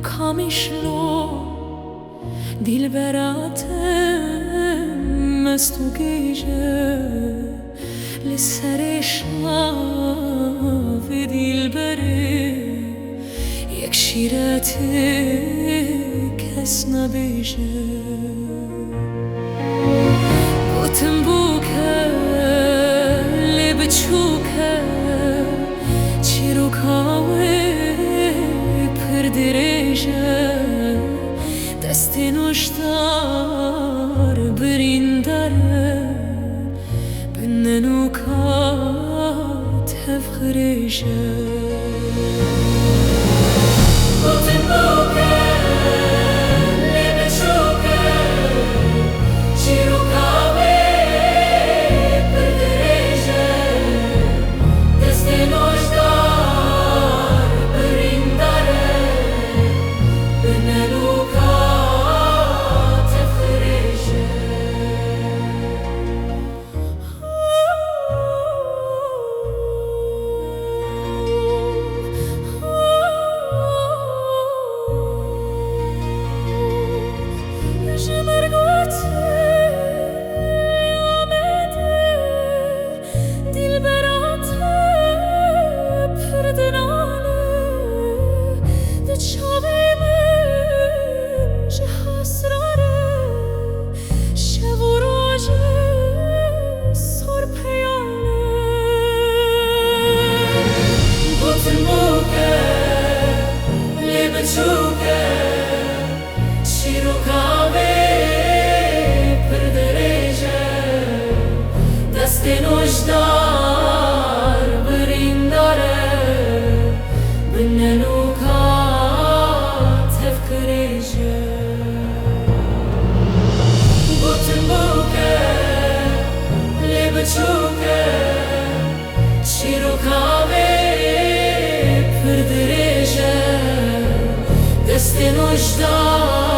کامیشلو دیل براتم مستو گیجه لسر شاف دیل بره یک شیرت کس نبیجه گوتم بوکه لب چوکه چیرو کاوه پردريجة دستي نشتار بريندر بننوكات هفخريجة نوشدار برينداره بالنلوكات تفكريجه بوتن بوكه اللي بتشوكه شيرو كامي بردريجه دستي نوشدار